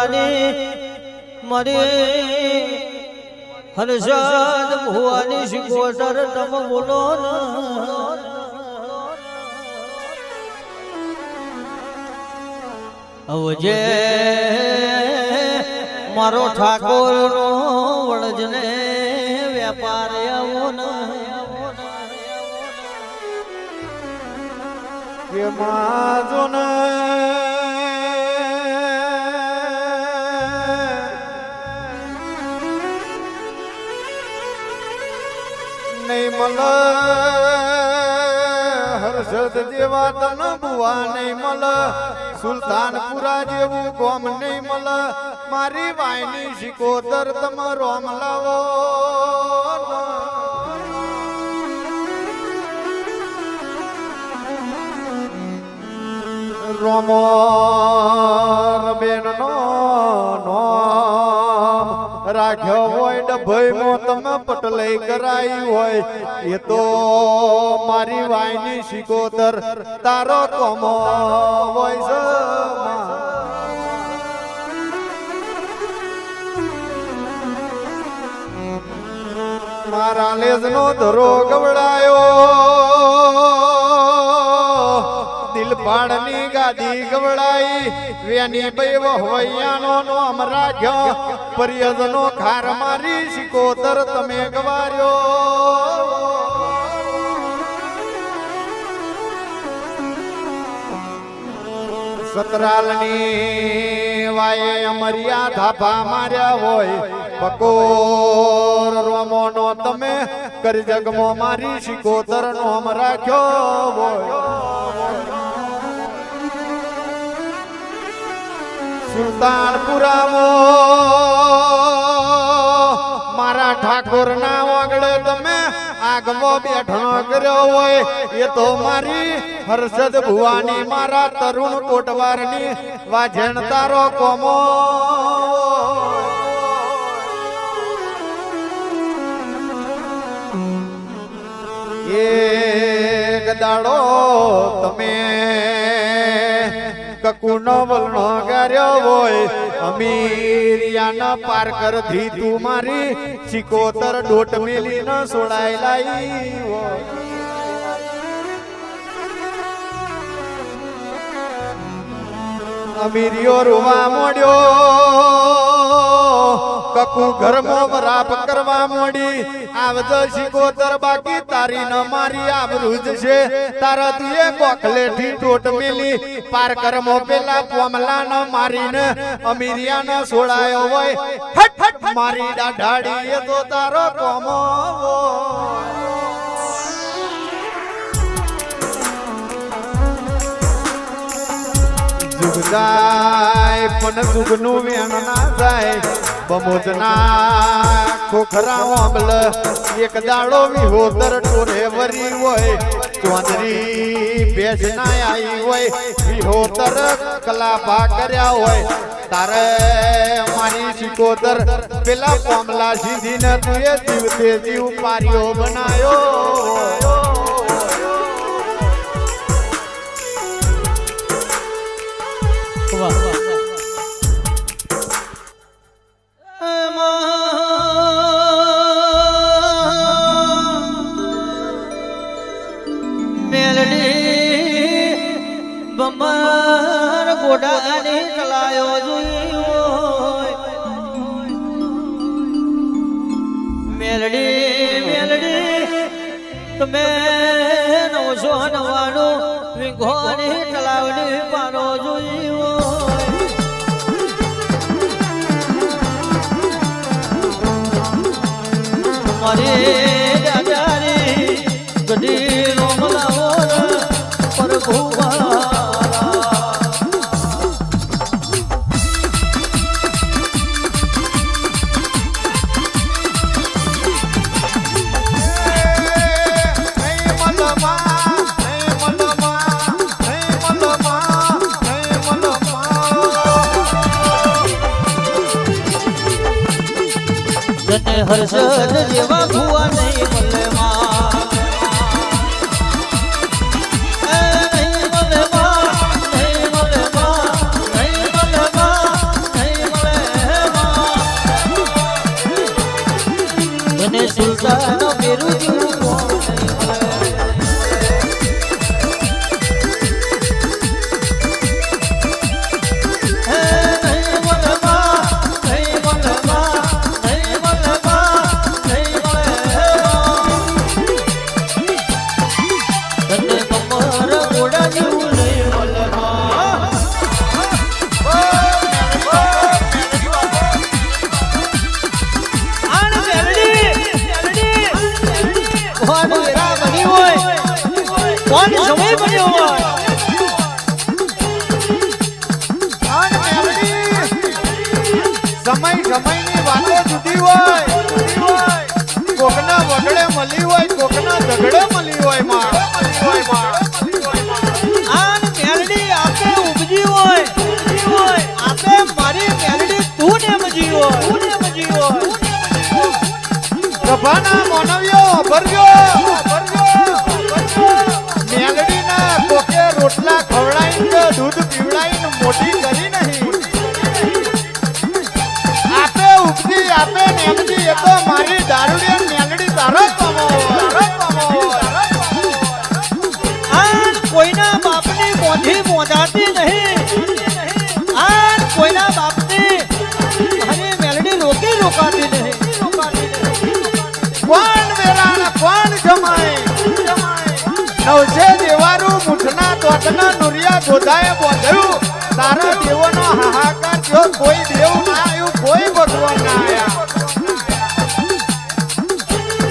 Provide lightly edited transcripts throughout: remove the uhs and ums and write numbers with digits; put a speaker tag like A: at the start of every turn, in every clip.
A: ભુવાની મારી હર્ષદ ભુવાની શિકોતર તમે બોલો અવજે મારો ઠાકોર નો વળજને વેપાર આવો ને
B: કે માજો ને નહીં મલ હર્ષદ જેવા તન બુવા નહીં મલ સુલતાનપુરા જેવું ગોમ નહીં મલ મારી વાયની શિકોતર તમે રોમ લાવો રોમર બેન નો નામ રાખ્યો હોય ડભઈ મો તમે પટલઈ કરાઈ હોય એ તો મારી વાયની શિકોતર તારો કોમો હોય છે મારા લેજનો ધરો ગવડાયો દિલપાડની ગાદી ગવડાઈ વેની બૈવ હોયાનો નામ રાખ્યો પરિયજનો ખાર મારી શિકોતર તમે ગવાર્યો સતરાલની વાયે અમરિયા ધાપા માર્યા હોય બકોર રોમોનો તમે કરી જગમો મારી શિકોતર નામ રાખ્યો હોય સુલતાનપુરામાં મારા ઠાકોર ના વાગડે તમે આગમો બેઠણો કર્યો હોય એ તો મારી હર્ષદ ભુવાની મારા તરુણ કોટવારની વાજણ તારો કોમો એક દાડો તમે કકુનો વલણો ગાર્યો હોય અમીરિયાના પાર કરથી તું મારી શિકોતર ડોટ મેલી ન સોડાઈ લાઈ અમીરિયો રોવા મોડ્યો કકુ ઘરમાં વરાપ કરવા મોડી આવજો શિકોતર બાકી તારી ન મારી આબરૂ જ છે તારા તુએ કોખલેથી ટોટ મેલી પાર કરમો પેલા પોમલા ન મારીને અમીરિયા ન સોડાયો હોય ફટ ફટ મારી દાઢાડી એ તો તારો કોમો જુગ જાય પણ જુગનું વેણ ના જાય બમોદના ખોખરા આંબલ એક દાડો વિહોતર ટોરે વરી હોય ચોંદરી ભેજ ના આવી હોય વિહોતર કલાપા કર્યા હોય તારે મારી શિકોતર પેલા કોમલા સીધી ને તું એ જીવતે જીવ પાર્યો બનાયો
A: બમર ગોડાની ચલાયો જોઈ મેલડી મેલડી તમે નવસો નવાનું વિંગોની ચલાવની પારો જોઈ મારી દાદારી ગડી રોમલાવો પર ભૂવા હર્ષદ જેવા ભુવા નહીં મળે સુલતાન મેરું જેવું કોણ નહીં મળે. હે નહીં મળવા, નહીં મળવા, નહીં મળવા, નહીં મળે. તને કમર ઘોડા જેવું નહીં મળવા. કોણ વેરા બની હોય, કોણ સમય બન્યો હોય.
B: સમયની વાતો જુદી હોય. કોકના વગડે મળી હોય, કોકના ઝઘડે મળી હોય માં.
A: આન મેલડી આપે ઉપજી હોય, આપે મારી મેલડી તું ને મજી હોય,
B: પ્રભાના માનવ્યો ભરજો. મેલડીના કોકે રોટલા ખવડાવીને દૂધ પીવડાવીને મોટી કરી નહીં. આપે ઉપજી આપે નેમજી એ તો મારી દારૂડિયા મેલડી તારો જ કમાવો.
A: આન કોઈના બાપની મોઢી મોજાતી નહીં. આન કોઈના બાપની મારી મેલડી રોકાતી નહીં.
B: કોણ વેરાણ કોણ જમાય. નવસે દેવારું મુઠના તોટના નુરિયા ગોધાએ બોધ્યું. તારા દેવોનો હાહાકાર જો કોઈ દેવ ના આવ્યું, કોઈ ભગવાન ના આયા.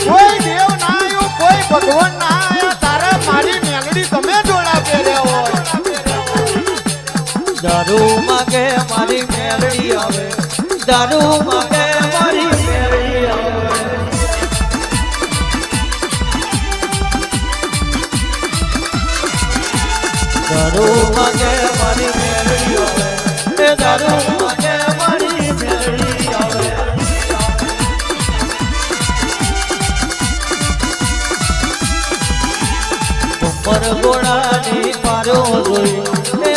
B: કોઈ દેવ ના આવ્યું, કોઈ ભગવાન ના આયા. તારા મારી મેલડી તમે જોડા પહેર્યા હોય.
A: દારૂ માગે મારી મેલડી આવે, દારૂ માગે મારી મેલડી આવે. દારૂ માગે મારી મેલડી આવે, એ દારૂ માગે મારી મેલડી આવે. કમર ઘોડાની પારો જોઈ, એ